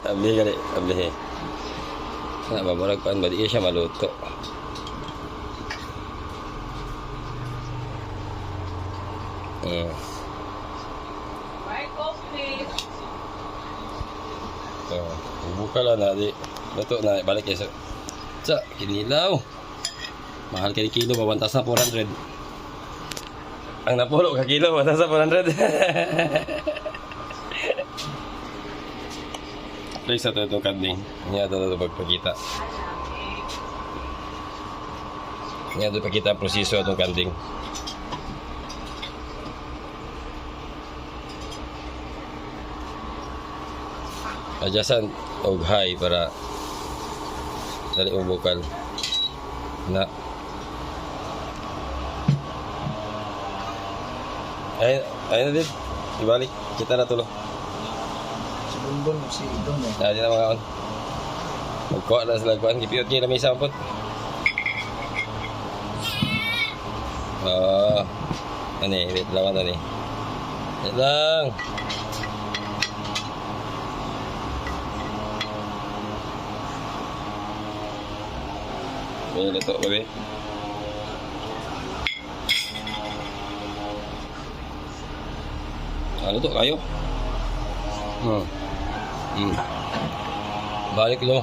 Abli gali, abli. Sana ba murag kuan ba di siya maluto. Buka lah na di. Luto na balik ya sa kinilaw. Mahal kay kilo mabantas na 400. Ang napulo ka kilo mabantas na 400. Please sa ito kanding. Niya ito pagpakita. Niya ito pakita ang proseso itong kanding. Adjustan og high para dali mo bukal na ay na din ibalik kita na tulo Si Bonbon si Idong eh. na mga on magkuha na sila kuhaan kipiyot niya na may sampot ano eh wait lang ano eh wait lang. May luto babe. Luto kayo. Balik nyo.